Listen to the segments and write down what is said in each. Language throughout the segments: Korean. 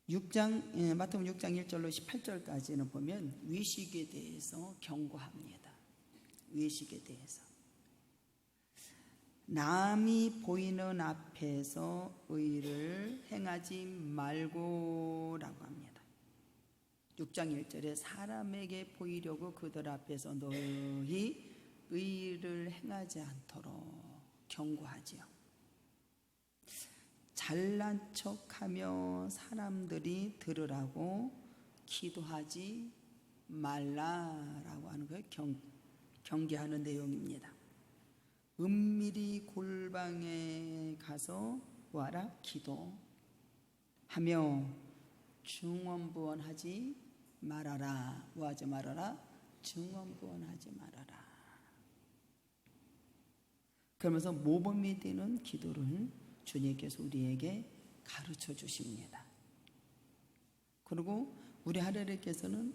마태복음 6장 1절로 18절까지는 보면 외식에 대해서 경고합니다. 외식에 대해서. 남이 보이는 앞에서 의를 행하지 말고라고 합니다. 6장 1절에 사람에게 보이려고 그들 앞에서 너희 의를 행하지 않도록 경고하지요. 잘난 척하며 사람들이 들으라고 기도하지 말라라고 하는 거예요. 경계하는 내용입니다. 은밀히 골방에 가서 뭐하라? 기도하며 중언부언하지 말아라. 뭐하지 말아라? 중언부언하지 말아라. 그러면서 모범이 되는 기도를 주님께서 우리에게 가르쳐 주십니다. 그리고 우리 하나님께서는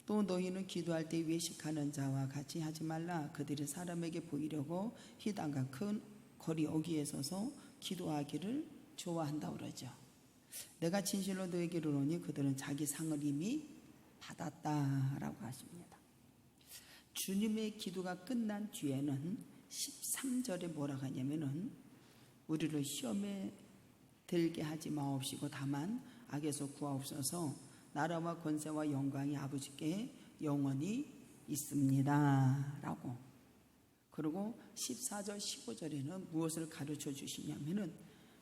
또 너희는 기도할 때 외식하는 자와 같이 하지 말라. 그들이 사람에게 보이려고 희단과 큰 거리 어귀에 서서 기도하기를 좋아한다고 그러죠. 내가 진실로 너에게 이르노니 그들은 자기 상을 이미 받았다라고 하십니다. 주님의 기도가 끝난 뒤에는 13절에 뭐라고 하냐면은 우리를 시험에 들게 하지 마옵시고 다만 악에서 구하옵소서. 나라와 권세와 영광이 아버지께 영원히 있습니다 라고. 그리고 14절 15절에는 무엇을 가르쳐 주시냐면은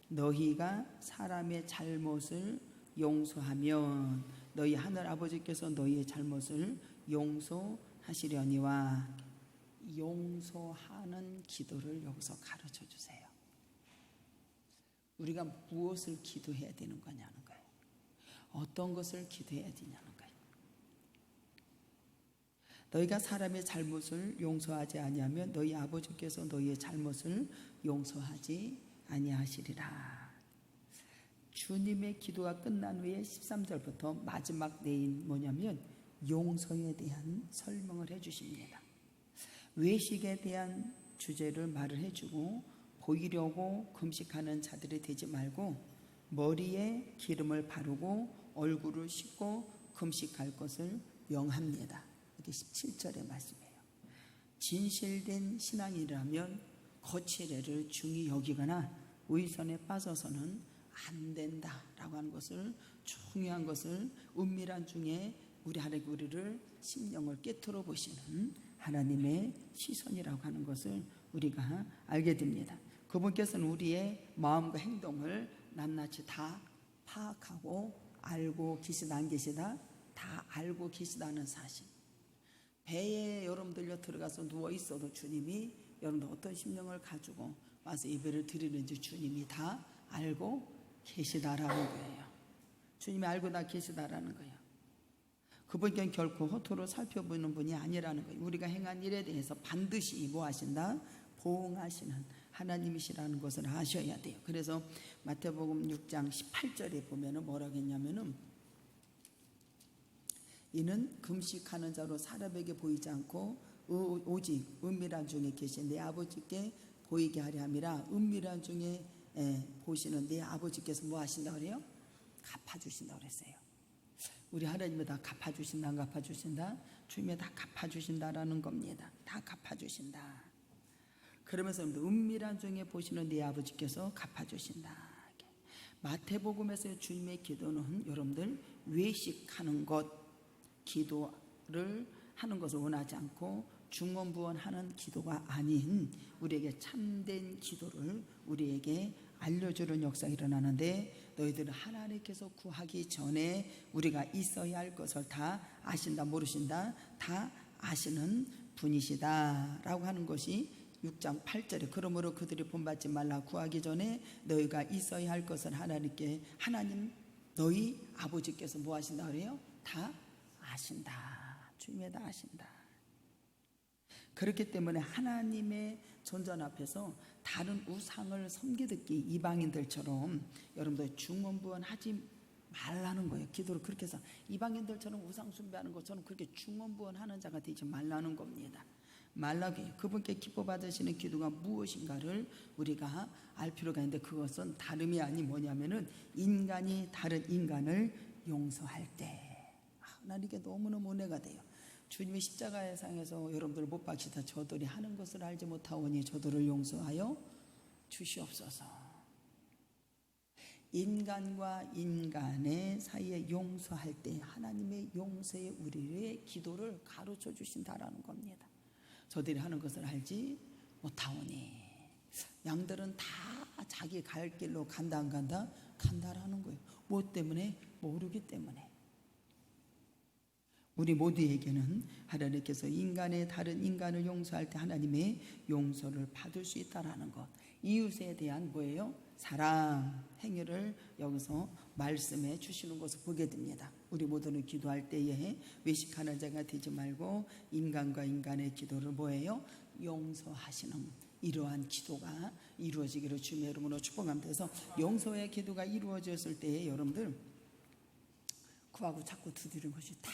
너희가 사람의 잘못을 용서하면 너희 하늘 아버지께서 너희의 잘못을 용서하시려니와. 용서하는 기도를 여기서 가르쳐 주세요. 우리가 무엇을 기도해야 되는 거냐는 거예요. 어떤 것을 기도해야 되냐는 거예요. 너희가 사람의 잘못을 용서하지 아니하면 너희 아버지께서 너희의 잘못을 용서하지 아니하시리라. 주님의 기도가 끝난 후에 13절부터 마지막 내인 뭐냐면 용서에 대한 설명을 해 주십니다. 외식에 대한 주제를 말을 해주고 보이려고 금식하는 자들이 되지 말고 머리에 기름을 바르고 얼굴을 씻고 금식할 것을 명합니다. 이게 17절의 말씀이에요. 진실된 신앙이라면 거칠애를 중히 여기거나 의선에 빠져서는 안 된다라고 하는 것을, 중요한 것을 은밀한 중에 우리 하나님 우리를 심령을 깨트려 보시는 하나님의 시선이라고 하는 것을 우리가 알게 됩니다. 그분께서는 우리의 마음과 행동을 낱낱이 다 파악하고 알고 계시다 안 계시다? 다 알고 계시다는 사실. 배에 여러분들요 들어가서 누워 있어도 주님이 여러분들 어떤 심령을 가지고 와서 예배를 드리는지 주님이 다 알고 계시다라는 거예요. 주님이 알고 다 계시다라는 거예요. 그분께는 결코 허투루 살펴보는 분이 아니라는 거예요. 우리가 행한 일에 대해서 반드시 뭐 하신다? 보응하시는 하나님이시라는 것을 아셔야 돼요. 그래서 마태복음 6장 18절에 보면은 뭐라고 했냐면은 이는 금식하는 자로 사람에게 보이지 않고 오직 은밀한 중에 계신 내 아버지께 보이게 하려 함이라. 은밀한 중에 보시는 내 아버지께서 뭐 하신다고 그래요? 갚아주신다고 그랬어요. 우리 하나님이 다 갚아주신다 안 갚아주신다? 주님이 다 갚아주신다라는 겁니다. 다 갚아주신다. 그러면서 은밀한 중에 보시는 네 아버지께서 갚아주신다. 마태복음에서의 주님의 기도는 여러분들 외식하는 것, 기도를 하는 것을 원하지 않고 중언부언하는 기도가 아닌 우리에게 참된 기도를 우리에게 알려주는 역사가 일어나는데, 너희들은 하나님께서 구하기 전에 우리가 있어야 할 것을 다 아신다 모르신다? 다 아시는 분이시다 라고 하는 것이 6장 8절에 그러므로 그들이 본받지 말라. 구하기 전에 너희가 있어야 할 것을 하나님께, 하나님 너희 아버지께서 뭐 하신다 그래요? 다 아신다. 주님이 다 아신다. 그렇기 때문에 하나님의 전전 앞에서 다른 우상을 섬기듯이 이방인들처럼 여러분들 중언부언하지 말라는 거예요. 기도를 그렇게 해서 이방인들처럼 우상 숭배하는 것처럼 그렇게 중언부언하는 자가 되지 말라는 겁니다. 말라기 그분께 기뻐 받으시는 기도가 무엇인가를 우리가 알 필요가 있는데, 그것은 다름이 아닌 뭐냐면은 인간이 다른 인간을 용서할 때. 난 이게 너무너무 은혜가 돼요. 주님이 십자가의 상에서 여러분들 못 박히다 저들이 하는 것을 알지 못하오니 저들을 용서하여 주시옵소서. 인간과 인간의 사이에 용서할 때 하나님의 용서에 우리의 기도를 가르쳐 주신다라는 겁니다. 저들이 하는 것을 알지 못하오니. 양들은 다 자기 갈 길로 간다 안 간다? 간다라는 거예요. 뭐 때문에? 모르기 때문에. 우리 모두에게는 하나님께서 인간의 다른 인간을 용서할 때 하나님의 용서를 받을 수 있다라는 것, 이웃에 대한 뭐예요? 사랑, 행위를 여기서 말씀해 주시는 것을 보게 됩니다. 우리 모두는 기도할 때에 외식하는 자가 되지 말고 인간과 인간의 기도를 뭐예요? 용서하시는, 이러한 기도가 이루어지기를 주님의 이름으로 축복합니다. 그래서 용서의 기도가 이루어졌을 때에 여러분들 구하고 자꾸 두드리는 것이 다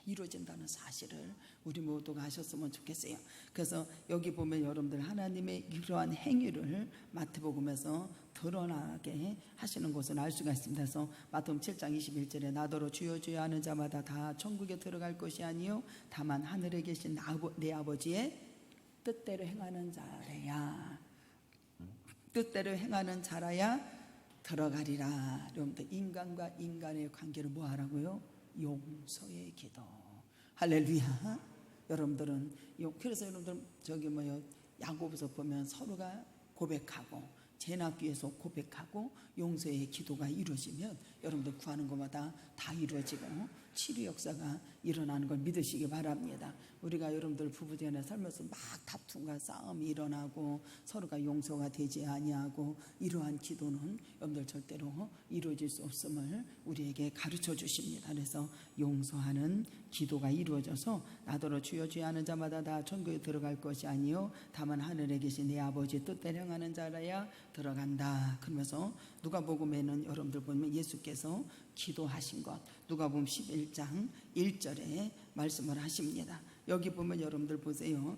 이루어진다는 사실을 우리 모두가 아셨으면 좋겠어요. 그래서 여기 보면 여러분들 하나님의 이러한 행위를 마태복음에서 드러나게 하시는 것을 알 수가 있습니다. 그래서 마태복음 7장 21절에 나더러 주여 주여 하는 자마다 다 천국에 들어갈 것이 아니요 다만 하늘에 계신 내 아버지의 뜻대로 행하는 자라야, 뜻대로 행하는 자라야 들어가리라. 여러분들 인간과 인간의 관계를 뭐 하라고요? 용서의 기도. 할렐루야. 여러분들은 그래서 여러분들 저기 뭐요, 야고보서 보면 서로가 고백하고 재납기에서 고백하고 용서의 기도가 이루어지면 여러분들 구하는 것마다 다 이루어지고 치료 역사가 일어나는 걸 믿으시기 바랍니다. 우리가 여러분들 부부간에 살면서 막 다툼과 싸움이 일어나고 서로가 용서가 되지 아니하고 이러한 기도는 여러분들 절대로 이루어질 수 없음을 우리에게 가르쳐 주십니다. 그래서 용서하는 기도가 이루어져서 나더러 주여 주여 하는 자마다 다 천국에 들어갈 것이 아니요 다만 하늘에 계신 내 아버지 뜻대로 행하는 자라야 들어간다. 그러면서 누가복음에는 여러분들 보면 예수께서 기도하신 것, 누가복음 11장 1절에 말씀을 하십니다. 여기 보면 여러분들 보세요.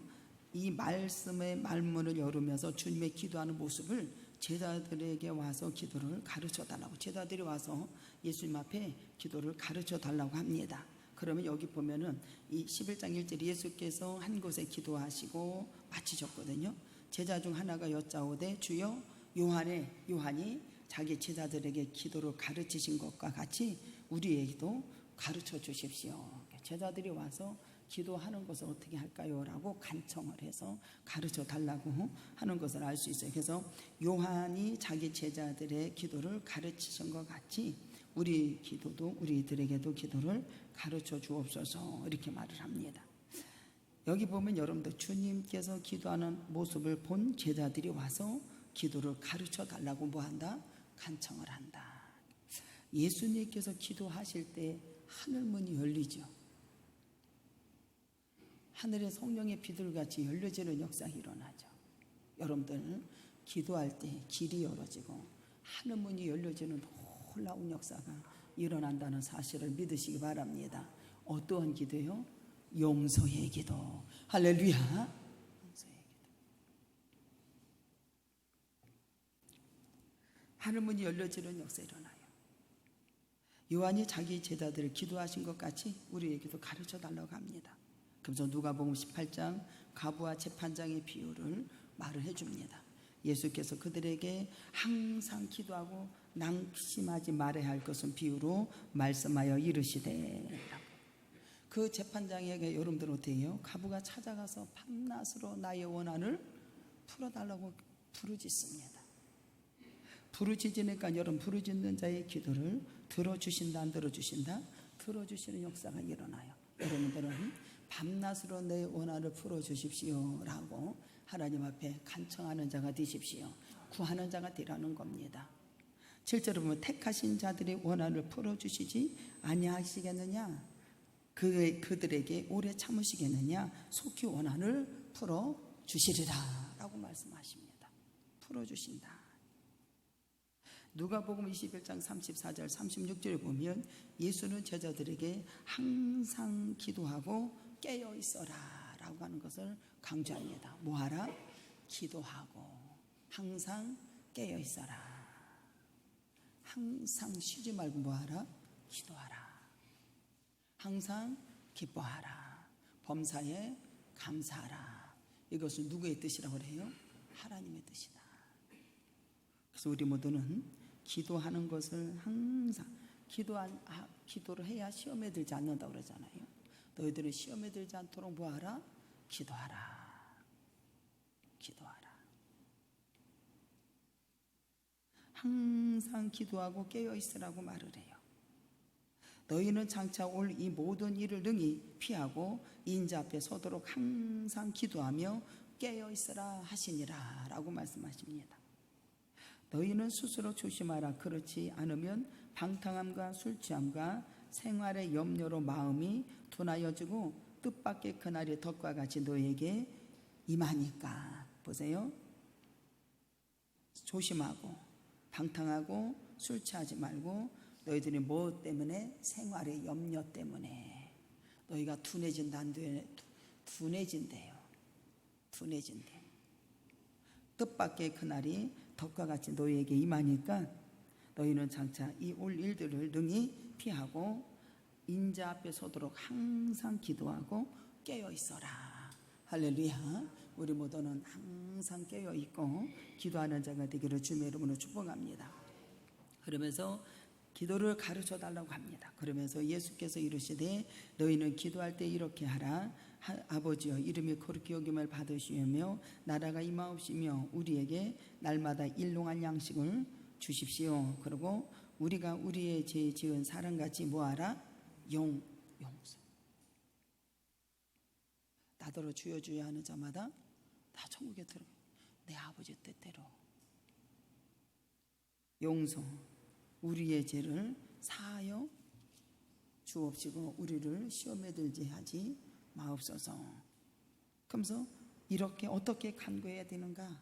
이 말씀의 말문을 열으면서 주님의 기도하는 모습을 제자들에게 와서 기도를 가르쳐 달라고, 제자들이 와서 예수님 앞에 기도를 가르쳐 달라고 합니다. 그러면 여기 보면은 이 11장 1절 예수께서 한 곳에 기도하시고 마치셨거든요. 제자 중 하나가 여짜오되 주여 요한이 자기 제자들에게 기도를 가르치신 것과 같이 우리에게도 가르쳐 주십시오. 제자들이 와서 기도하는 것을 어떻게 할까요? 라고 간청을 해서 가르쳐 달라고 하는 것을 알 수 있어요. 그래서 요한이 자기 제자들의 기도를 가르치신 것 같이 우리 기도도 우리들에게도 기도를 가르쳐 주옵소서, 이렇게 말을 합니다. 여기 보면 여러분들 주님께서 기도하는 모습을 본 제자들이 와서 기도를 가르쳐 달라고 뭐한다? 간청을 한다. 예수님께서 기도하실 때 하늘문이 열리죠. 하늘의 성령의 비둘같이 열려지는 역사가 일어나죠. 여러분들 기도할 때 길이 열어지고 하늘문이 열려지는 놀라운 역사가 일어난다는 사실을 믿으시기 바랍니다. 어떠한 기도요? 용서의 기도. 할렐루야. 용서의 기도. 하늘문이 열려지는 역사 일어나요. 요한이 자기 제자들을 기도하신 것 같이 우리에게도 가르쳐 달라고 합니다. 그래서 누가복음 18장 과부와 재판장의 비유를 말을 해줍니다. 예수께서 그들에게 항상 기도하고 낙심하지 말아야 할 것은 비유로 말씀하여 이르시되, 그 재판장에게 여러분들 어떻게 해요? 과부가 찾아가서 밤낮으로 나의 원한을 풀어달라고 부르짖습니다. 부르짖으니까 여러분, 부르짖는 자의 기도를 들어주신다 안 들어주신다? 들어주시는 역사가 일어나요. 여러분들은 밤낮으로 내 원한을 풀어주십시오 라고 하나님 앞에 간청하는 자가 되십시오. 구하는 자가 되라는 겁니다. 7절에 보면 택하신 자들의 원한을 풀어주시지 아니하시겠느냐, 그들에게 오래 참으시겠느냐, 속히 원한을 풀어주시리라 라고 말씀하십니다. 풀어주신다. 누가복음 21장 34절 36절에 보면 예수는 제자들에게 항상 기도하고 깨어 있어라 라고 하는 것을 강조합니다. 뭐하라? 기도하고 항상 깨어 있어라. 항상 쉬지 말고 뭐하라? 기도하라. 항상 기뻐하라. 범사에 감사하라. 이것은 누구의 뜻이라고 그래요? 하나님의 뜻이다. 그래서 우리 모두는 기도하는 것을 항상 기도를 해야 시험에 들지 않는다고 그러잖아요. 너희들은 시험에 들지 않도록 뭐하라? 기도하라. 기도하라. 항상 기도하고 깨어있으라고 말을 해요. 너희는 장차 올 이 모든 일을 능히 피하고 인자 앞에 서도록 항상 기도하며 깨어있으라 하시니라 라고 말씀하십니다. 너희는 스스로 조심하라. 그렇지 않으면 방탕함과 술취함과 생활의 염려로 마음이 둔하여지고 뜻밖의 그날이 덕과 같이 너희에게 임하니까. 보세요. 조심하고 방탕하고 술 취하지 말고 너희들이 뭐 때문에? 생활의 염려 때문에 너희가 둔해진다. 안 둔해진대요. 둔해진대. 뜻밖의 그날이 덕과 같이 너희에게 임하니까 너희는 장차 이 올 일들을 능히 피하고 인자 앞에 서도록 항상 기도하고 깨어 있어라. 할렐루야. 우리 모두는 항상 깨어 있고 기도하는 자가 되기를 주님의 이름으로 축복합니다. 그러면서 기도를 가르쳐 달라고 합니다. 그러면서 예수께서 이르시되 너희는 기도할 때 이렇게 하라. 아버지여 이름이 거룩히 여김을 받으시며 나라가 임하옵시며 우리에게 날마다 일용할 양식을 주십시오. 그리고 우리가 우리의 죄 지은 사람같이 뭐하라? 용서. 나더러 주여 주여 하는 자마다 다 천국에 들어 내 아버지 뜻대로. 용서. 우리의 죄를 사하여 주옵시고 우리를 시험에 들게 하지 마옵소서. 그러면서 이렇게 어떻게 간구해야 되는가?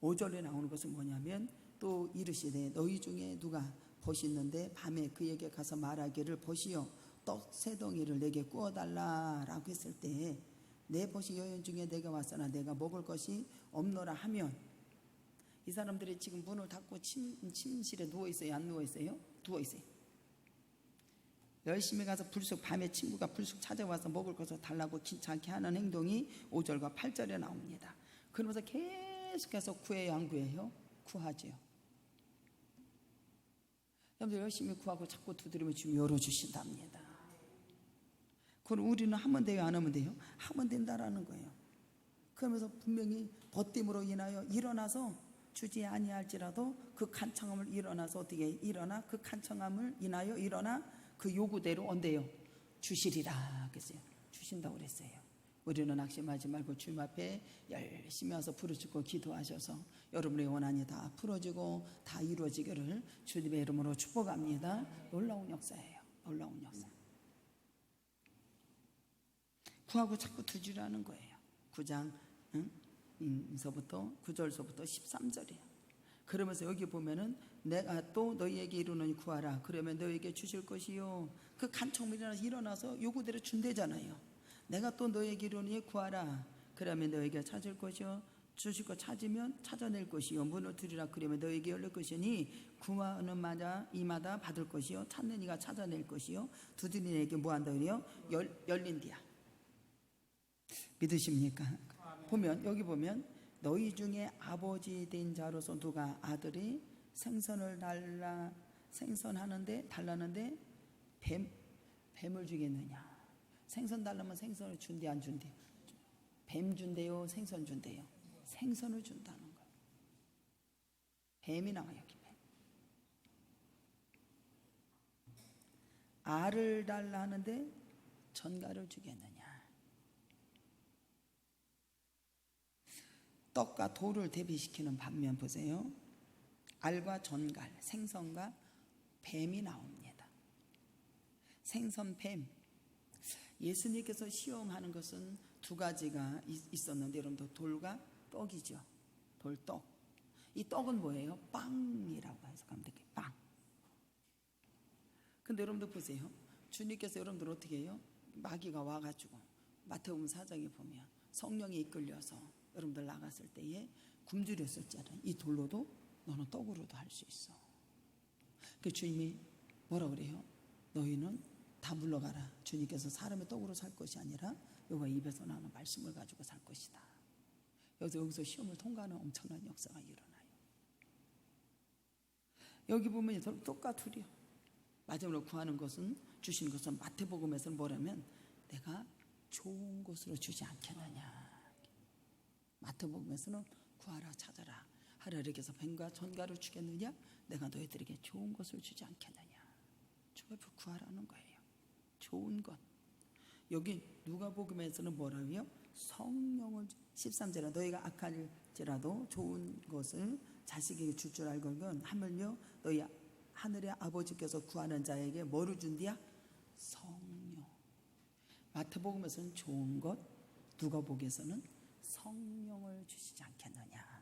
5절에 나오는 것은 뭐냐면 또 이르시되 너희 중에 누가 벗이 있는데 밤에 그에게 가서 말하기를 벗이여 떡 세 덩이를 내게 구워달라라고 했을 때 내 벗이 여인 중에 내가 왔으나 내가 먹을 것이 없노라 하면 이 사람들이 지금 문을 닫고 침실에 누워있어요? 안 누워있어요? 누워있어요. 열심히 가서 밤에 친구가 불쑥 찾아와서 먹을 것을 달라고 귀찮게 하는 행동이 5절과 8절에 나옵니다. 그러면서 계속해서 구해요? 안 구해요? 구하지요. 여러분들 열심히 구하고 자꾸 두드리면 주님 열어주신답니다. 그럼 우리는 하면 돼요? 안 하면 돼요? 하면 된다라는 거예요. 그러면서 분명히 벗됨으로 인하여 일어나서 주지 아니할지라도 그 간청함을 일어나서 어떻게 일어나? 그 간청함을 인하여 일어나 그 요구대로 언제요? 주시리라 그랬어요. 주신다고 그랬어요. 우리는 낙심하지 말고 주님 앞에 열심히 와서 부르짖고 기도하셔서 여러분의 원한이 다 풀어지고 다 이루어지기를 주님의 이름으로 축복합니다. 놀라운 역사예요. 놀라운 역사. 구하고 자꾸 두지라는 거예요. 9장 서부터 9절서부터 13절이에요. 그러면서 여기 보면은 내가 또 너희에게 이르노니 구하라. 그러면 너희에게 주실 것이요. 그 간청물이 일어나서 요구대로 준대잖아요. 내가 또 너희에게 이르노니 구하라. 그러면 너희에게 찾을 것이요. 주실 것 찾으면 찾아낼 것이요. 문을 두드리라. 그러면 너희에게 열릴 것이니 구하는 이마다 받을 것이요. 찾는 이가 찾아낼 것이요. 두드리는 이에게 뭐한다 그래요? 열린디야. 믿으십니까? 보면 여기 보면 너희 중에 아버지 된 자로서 누가 아들이 생선을 생선하는데 달라는데 뱀을 주겠느냐? 생선 달라면 생선을 준대 안 준대? 뱀 준대요? 생선 준대요? 생선을 준다는 거예요. 뱀이 나와요. 여기 뱀. 알을 달라 하는데 전갈을 주겠느냐? 떡과 돌을 대비시키는 반면 보세요. 알과 전갈, 생선과 뱀이 나옵니다. 생선, 뱀. 예수님께서 시험하는 것은 두 가지가 있었는데 여러분들 돌과 떡이죠. 돌떡. 이 떡은 뭐예요? 빵이라고 해석하면 되겠죠. 빵. 근데 여러분들 보세요. 주님께서 여러분들 어떻게 해요? 마귀가 와가지고 마태복음 4장에 보면 성령이 이끌려서 여러분들 나갔을 때에 굶주렸었잖아요. 이 돌로도 너는 떡으로도 할 수 있어. 그 주님이 뭐라 그래요? 너희는 다 물러가라. 주님께서 사람의 떡으로 살 것이 아니라 여호와 입에서 나오는 말씀을 가지고 살 것이다. 여기서 시험을 통과하는 엄청난 역사가 일어나요. 여기 보면 똑같으려. 마지막으로 구하는 것은, 주시는 것은 마태복음에서는 뭐라면 내가 좋은 것으로 주지 않겠느냐. 마태복음에서는 구하라 찾아라 하나님께서 뱀과 전갈을 주겠느냐, 내가 너희들에게 좋은 것을 주지 않겠느냐. 주 앞에 구하라는 거예요. 좋은 것. 여기 누가복음에서는 뭐라고요? 성령을 13절에 너희가 악할지라도 좋은 것을 자식에게 줄 줄 알거든 하물며 너희 하늘의 아버지께서 구하는 자에게 뭐를 준디야? 성령. 마태복음에서는 좋은 것, 누가복음에서는 성령을 주시지 않겠느냐.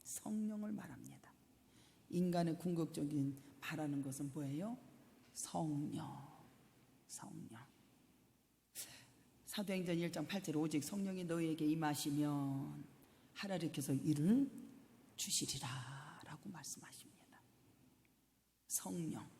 성령을 말합니다. 인간의 궁극적인 바라는 것은 뭐예요? 성령. 사도행전 1장 8절에 오직 성령이 너희에게 임하시면 하나님께서 이를 주시리라 라고 말씀하십니다. 성령.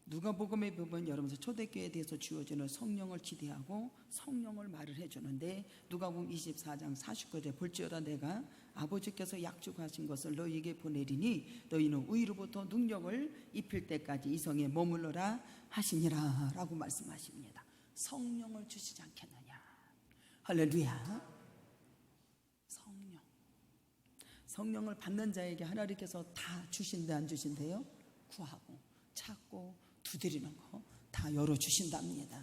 누가복음에 보면 여러분들 초대교회에 대해서 주어지는 성령을 기대하고 성령을 말을 해주는데, 누가복음 24장 49절에 볼지어다 내가 아버지께서 약속하신 것을 너희에게 보내리니 너희는 위로부터 능력을 입힐 때까지 이 성에 머물러라 하시니라 라고 말씀하십니다. 성령을 주시지 않겠느냐. 할렐루야. 성령을 받는 자에게 하나님께서 다 주신대 안 주신대요? 구하고 찾고 두드리는 거 다 열어주신답니다.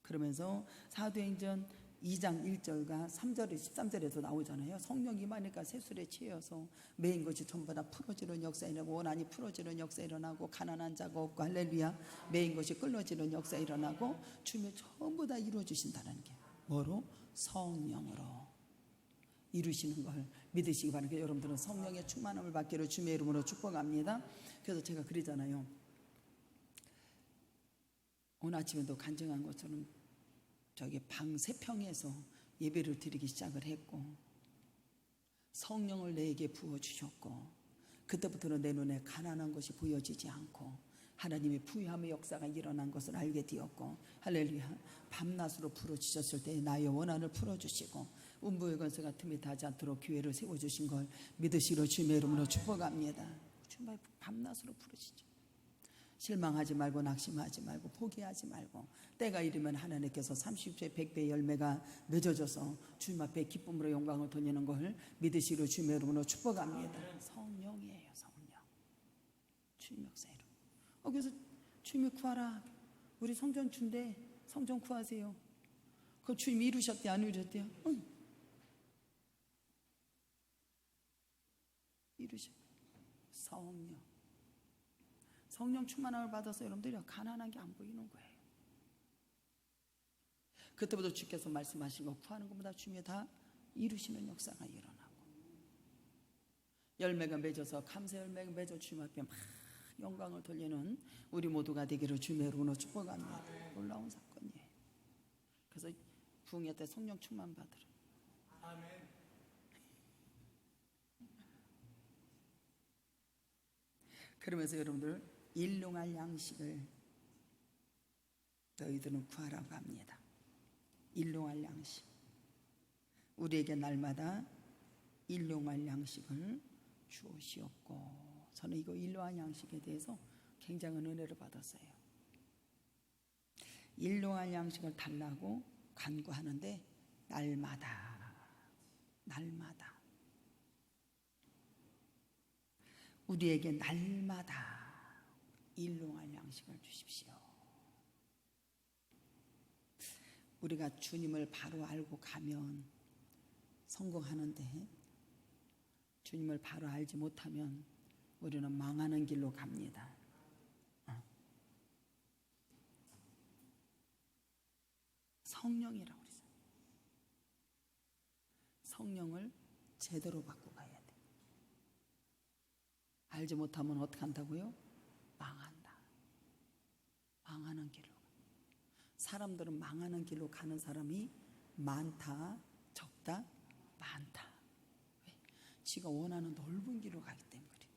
그러면서 사도행전 2장 1절과 3절에 13절에도 나오잖아요. 성령이 임하니까 세술에 취해서 매인 것이 전부 다 풀어지는 역사 일어나고, 원한이 풀어지는 역사 일어나고, 가난한 자가 없고, 할렐루야, 매인 것이 끌어지는 역사 일어나고, 주님이 전부 다 이루어주신다는 게 뭐로? 성령으로 이루시는 걸 믿으시기 바랍니다. 여러분들은 성령의 충만함을 받기를 주님의 이름으로 축복합니다. 그래서 제가 그러잖아요. 오늘 아침에도 간증한 것처럼 저기 방 3평에서 예배를 드리기 시작을 했고, 성령을 내게 부어주셨고, 그때부터는 내 눈에 가난한 것이 보여지지 않고 하나님의 부유함의 역사가 일어난 것을 알게 되었고, 할렐루야, 밤낮으로 풀어주셨을 때 나의 원한을 풀어주시고 음부의 권세가 틈이 닿지 않도록 교회를 세워주신 걸 믿으시러 주님의 이름으로 축복합니다. 정말 밤낮으로 풀어주시죠. 실망하지 말고 낙심하지 말고 포기하지 말고, 때가 이르면 하나님께서 30배 100배의 열매가 맺어져서 주님 앞에 기쁨으로 영광을 돌리는 걸 믿으시러 주님의 이름으로 축복합니다. 성령이에요. 성령. 주님 역사 이름. 그래서 주님이 구하라. 우리 성전 준대. 성전 구하세요. 그 주님이 이루셨대 안 이루셨대요? 응. 이루셨. 성령 충만함을 받아서 여러분들이 가난한 게 안 보이는 거예요. 그때부터 주께서 말씀하신 거 구하는 것보다 주님이 다 이루시는 역사가 일어나고, 열매가 맺어서 감사 열매가 맺어 주님 앞에 막 영광을 돌리는 우리 모두가 되기를 주님의 이름으로 축복합니다. 놀라운 사건이에요. 그래서 부흥회 때 성령 충만 받으라. 아멘. 그러면서 여러분들 일용할 양식을 너희들은 구하라고 합니다. 일용할 양식. 우리에게 날마다 일용할 양식을 주시옵고. 저는 이거 일용할 양식에 대해서 굉장한 은혜를 받았어요. 일용할 양식을 달라고 간구하는데 날마다 우리에게 날마다 일용할 양식을 주십시오. 우리가 주님을 바로 알고 가면 성공하는데, 주님을 바로 알지 못하면 우리는 망하는 길로 갑니다. 성령이라고 그러죠. 성령을 제대로 받고 가야 돼. 알지 못하면 어떻게 한다고요? 망한다. 망하는 길로. 사람들은 망하는 길로 가는 사람이 많다, 적다, 많다. 왜? 지가 원하는 넓은 길로 가기 때문에 그래.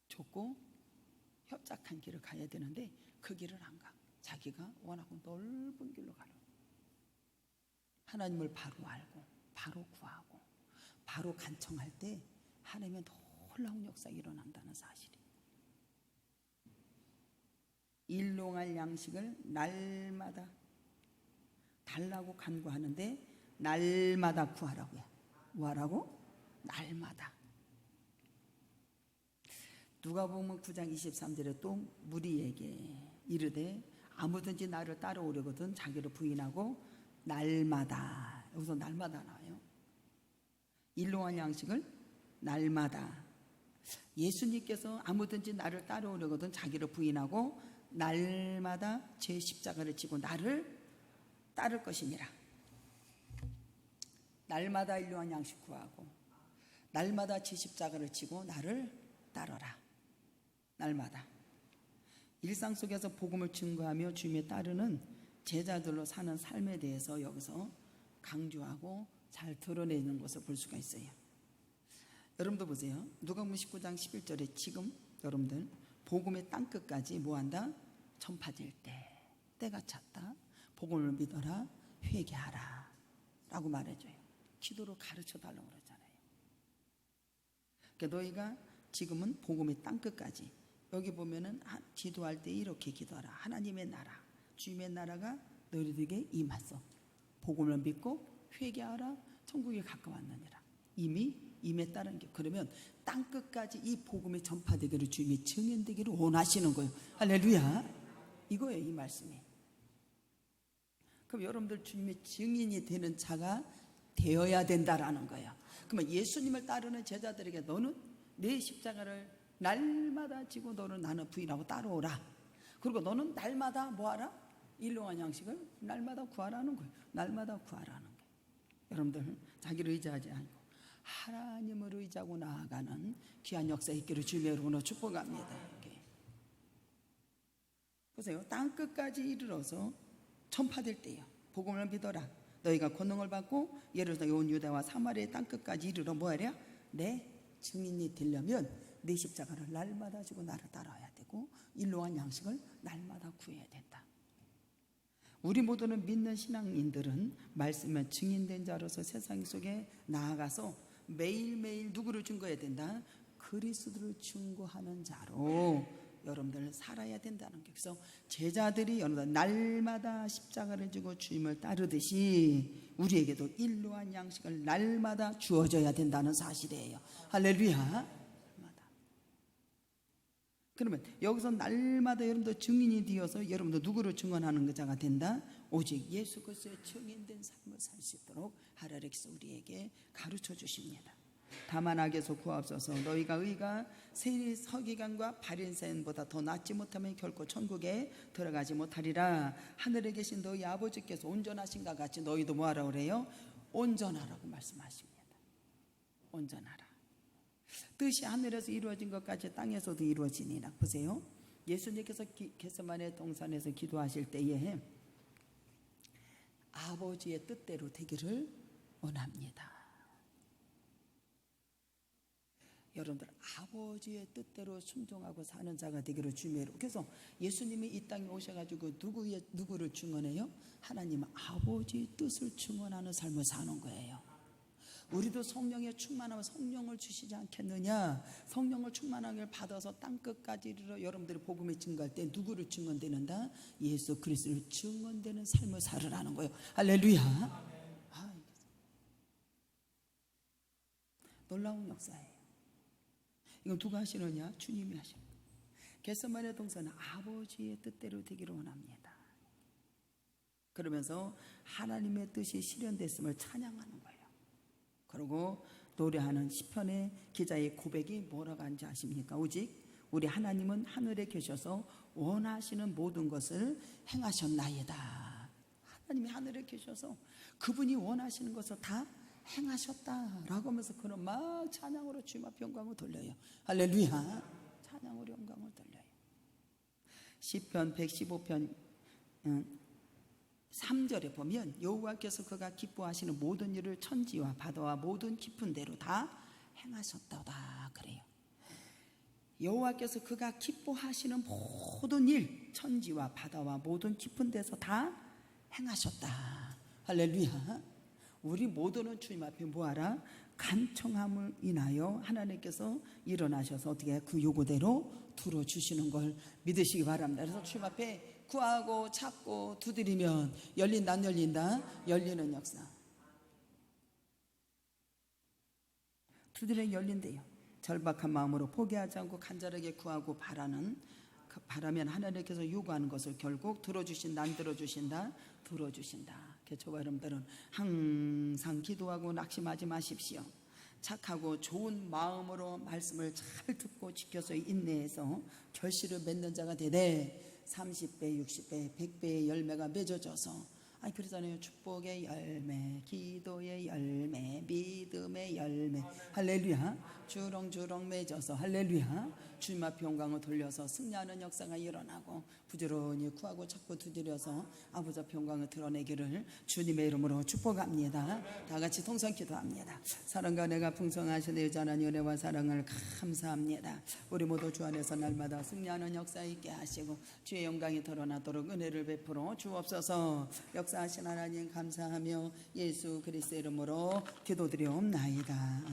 좁고 협착한 길을 가야 되는데 그 길을 안 가. 자기가 원하고 넓은 길로 가려. 하나님을 바로 알고 바로 구하고 바로 간청할 때 하나님의 놀라운 역사가 일어난다는 사실이. 일용할 양식을 날마다 달라고 간구하는데 날마다 구하라고요. 뭐하라고? 날마다. 누가복음 9장 23절에 또 무리에게 이르되 아무든지 나를 따라오려거든 자기를 부인하고 날마다. 여기서 날마다 나와요. 일용할 양식을 날마다. 예수님께서 아무든지 나를 따라오려거든 자기를 부인하고 날마다 제 십자가를 지고 나를 따를 것이니라. 날마다 일용할 양식 구하고 날마다 제 십자가를 지고 나를 따르라. 날마다. 일상 속에서 복음을 증거하며 주님의 따르는 제자들로 사는 삶에 대해서 여기서 강조하고 잘 드러내는 것을 볼 수가 있어요. 여러분도 보세요. 누가복음 19장 11절에 지금 여러분들 복음의 땅끝까지 뭐한다? 전파될 때가 찼다. 복음을 믿어라. 회개하라 라고 말해줘요. 기도로 가르쳐 달라고 그러잖아요. 그러니까 너희가 지금은 복음의 땅끝까지. 여기 보면은 기도할 때 이렇게 기도하라. 하나님의 나라, 주님의 나라가 너희들에게 임하소. 복음을 믿고 회개하라. 천국에 가까웠느니라. 이미 임했다는 게. 그러면 땅끝까지 이 복음이 전파되기를 주님이 증인되기를 원하시는 거예요. 할렐루야. 이거예요, 이 말씀이. 그럼 여러분들 주님의 증인이 되는 자가 되어야 된다라는 거예요. 그러면 예수님을 따르는 제자들에게 너는 내 십자가를 날마다 지고 너는 나는 부인하고 따라오라. 그리고 너는 날마다 뭐하라? 일용할 양식을 날마다 구하라는 거예요. 날마다 구하라는 거예요. 여러분들 자기를 의지하지 않고 하나님을 의지하고 나아가는 귀한 역사 있기를 주님의 이름으로 축복합니다. 이렇게. 보세요. 땅끝까지 이르러서 전파될 때요. 복음을 믿어라. 너희가 권능을 받고 예루살렘 온 유다와 사마리아의 땅끝까지 이르러 뭐하랴? 내 증인이 되려면 내 십자가를 날마다 지고 나를 따라와야 되고 일용할 양식을 날마다 구해야 된다. 우리 모두는 믿는 신앙인들은 말씀에 증인된 자로서 세상 속에 나아가서 매일매일 누구를 증거해야 된다? 그리스도를 증거하는 자로 여러분들 살아야 된다는 게. 그래서 제자들이 여러분들 날마다 십자가를 지고 주님을 따르듯이 우리에게도 일용할 양식을 날마다 주어져야 된다는 사실이에요. 할렐루야. 날마다. 그러면 여기서 날마다 여러분들 증인이 되어서 여러분들 누구를 증언하는 자가 된다? 오직 예수 그리스도의 증인된 삶을 살 수 있도록 하나님께서 우리에게 가르쳐 주십니다. 다만 악에서 구하옵소서. 너희가 의가 서기관과 바리새인보다 더 낫지 못하면 결코 천국에 들어가지 못하리라. 하늘에 계신 너희 아버지께서 온전하신가 같이 너희도 뭐하라 그래요? 온전하라고 말씀하십니다. 온전하라. 뜻이 하늘에서 이루어진 것까지 땅에서도 이루어지니라. 보세요. 예수님께서 겟세마네 동산에서 기도하실 때에 아버지의 뜻대로 되기를 원합니다. 여러분들 아버지의 뜻대로 순종하고 사는 자가 되기를 주님으로. 그래서 예수님이 이 땅에 오셔가지고 누구를 증언해요? 하나님 아버지의 뜻을 증언하는 삶을 사는 거예요. 우리도 성령에 충만하면 성령을 주시지 않겠느냐. 성령을 충만하게 받아서 땅끝까지 이르러 여러분들이 복음에 증거할 때 누구를 증언되는다? 예수 그리스도를 증언되는 삶을 살으라는 거예요. 할렐루야. 놀라운 역사예요. 이건 누가 하시느냐? 주님이 하십니다. 겟세마네 동산은 아버지의 뜻대로 되기를 원합니다. 그러면서 하나님의 뜻이 실현됐음을 찬양하는 거예요. 그리고 노래하는 시편의 기자의 고백이 뭐라고 하는지 아십니까? 오직 우리 하나님은 하늘에 계셔서 원하시는 모든 것을 행하셨나이다. 하나님이 하늘에 계셔서 그분이 원하시는 것을 다 행하셨다라고 하면서 그는 막 찬양으로 주님 앞에 영광을 돌려요. 할렐루야. 찬양으로 영광을 돌려요. 시편 115편 3절에 보면 여호와께서 그가 기뻐하시는 모든 일을 천지와 바다와 모든 깊은 데로 다 행하셨도다 그래요. 여호와께서 그가 기뻐하시는 모든 일 천지와 바다와 모든 깊은 데서 다 행하셨다. 할렐루야. 우리 모두는 주님 앞에 뭐하라? 간청함을 인하여 하나님께서 일어나셔서 어떻게 그 요구대로 들어주시는 걸 믿으시기 바랍니다. 그래서 주님 앞에 구하고 찾고 두드리면 열린다 안 열린다? 열리는 역사. 두드리면 열린대요. 절박한 마음으로 포기하지 않고 간절하게 구하고 바라면 하나님께서 요구하는 것을 결국 들어주신다 안 들어주신다? 들어주신다. 저와 여러분들은 항상 기도하고 낙심하지 마십시오. 착하고 좋은 마음으로 말씀을 잘 듣고 지켜서 인내해서 결실을 맺는 자가 되되 30배, 60배, 100배의 열매가 맺어져서 그러잖아요. 축복의 열매, 기도의 열매, 믿음의 열매. 할렐루야. 주렁주렁 맺어서 할렐루야. 주님 앞에 영광을 돌려서 승리하는 역사가 일어나고 부지런히 구하고 찾고 두드려서 아버지 앞에 영광을 드러내기를 주님의 이름으로 축복합니다. 다 같이 통성 기도합니다. 사랑과 내가 풍성하신 여전한 은혜와 사랑을 감사합니다. 우리 모두 주 안에서 날마다 승리하는 역사 있게 하시고 주의 영광이 드러나도록 은혜를 베풀어 주옵소서. 역사하신 하나님 감사하며 예수 그리스도의 이름으로 기도드리옵나이다.